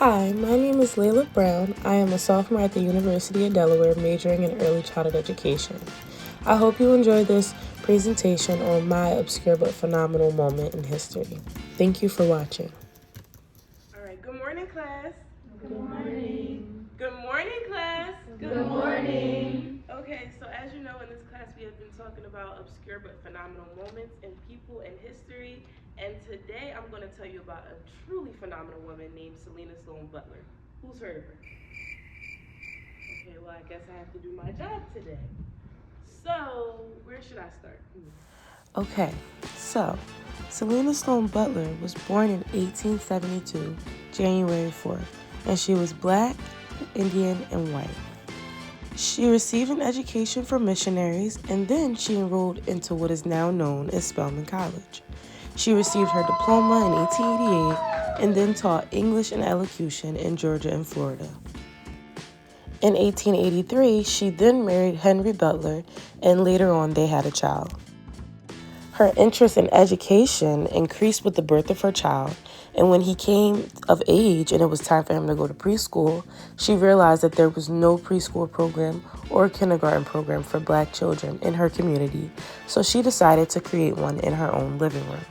Hi, my name is Layla Brown. I am a sophomore at the University of Delaware majoring in early childhood education. I hope you enjoy this presentation on my obscure but phenomenal moment in history. Thank you for watching. All right, good morning, class. Good morning. Good morning, class. Good morning. Okay, so as you know, in this class, we have been talking about obscure but phenomenal moments in people and history. And today, I'm going to tell you about a truly phenomenal woman named Selena Sloan Butler. Who's heard of her? Okay, well, I guess I have to do my job today. So, where should I start? Okay, so Selena Sloan Butler was born in 1872, January 4th, and she was black, Indian, and white. She received an education from missionaries, and then she enrolled into what is now known as Spelman College. She received her diploma in 1888 and then taught English and elocution in Georgia and Florida. In 1883, she then married Henry Butler, and later on they had a child. Her interest in education increased with the birth of her child, and when he came of age and it was time for him to go to preschool, she realized that there was no preschool program or kindergarten program for black children in her community, so she decided to create one in her own living room.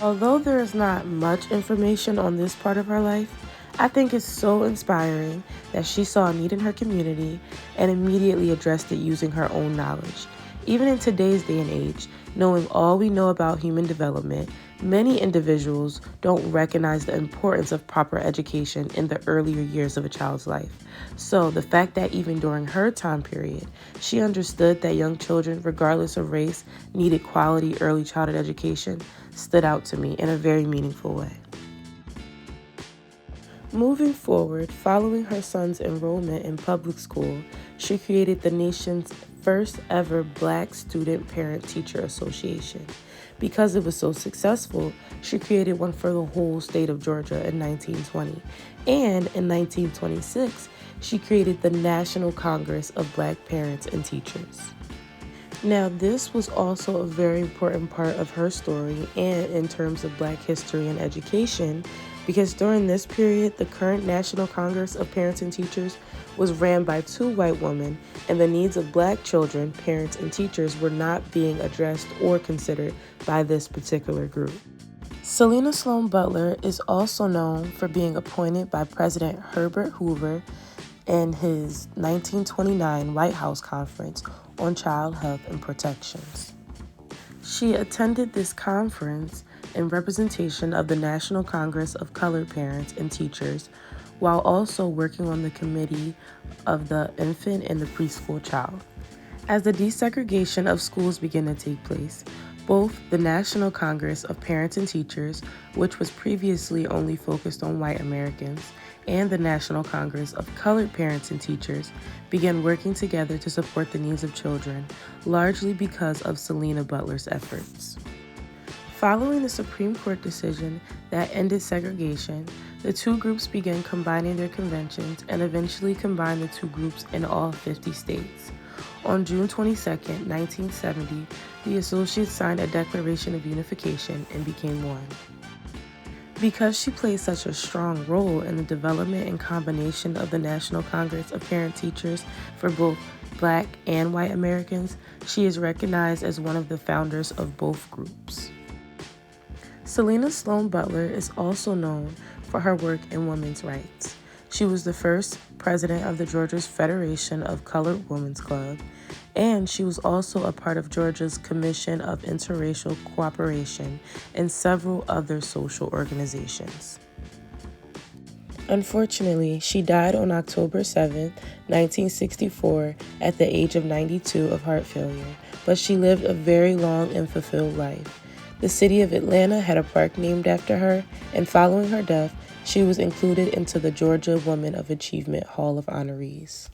Although there is not much information on this part of her life, I think it's so inspiring that she saw a need in her community and immediately addressed it using her own knowledge. Even in today's day and age, knowing all we know about human development, many individuals don't recognize the importance of proper education in the earlier years of a child's life. So the fact that even during her time period, she understood that young children, regardless of race, needed quality early childhood education stood out to me in a very meaningful way. Moving forward, following her son's enrollment in public school, she created the nation's first ever Black Student Parent Teacher Association. Because it was so successful, she created one for the whole state of Georgia in 1920. And in 1926, she created the National Congress of Black Parents and Teachers. Now, this was also a very important part of her story and in terms of Black history and education, because during this period, the current National Congress of Parents and Teachers was ran by two white women, and the needs of black children, parents, and teachers were not being addressed or considered by this particular group. Selena Sloan Butler is also known for being appointed by President Herbert Hoover in his 1929 White House Conference on Child Health and Protections. She attended this conference in representation of the National Congress of Colored Parents and Teachers, while also working on the committee of the infant and the preschool child. As the desegregation of schools began to take place, both the National Congress of Parents and Teachers, which was previously only focused on white Americans, and the National Congress of Colored Parents and Teachers began working together to support the needs of children, largely because of Selena Butler's efforts. Following the Supreme Court decision that ended segregation, the two groups began combining their conventions and eventually combined the two groups in all 50 states. On June 22, 1970, the associates signed a Declaration of Unification and became one. Because she played such a strong role in the development and combination of the National Congress of Parent Teachers for both Black and white Americans, she is recognized as one of the founders of both groups. Selena Sloan Butler is also known for her work in women's rights. She was the first president of the Georgia's Federation of Colored Women's Club, and she was also a part of Georgia's Commission of Interracial Cooperation and several other social organizations. Unfortunately, she died on October 7, 1964, at the age of 92 of heart failure, but she lived a very long and fulfilled life. The city of Atlanta had a park named after her, and following her death, she was included into the Georgia Women of Achievement Hall of Honorees.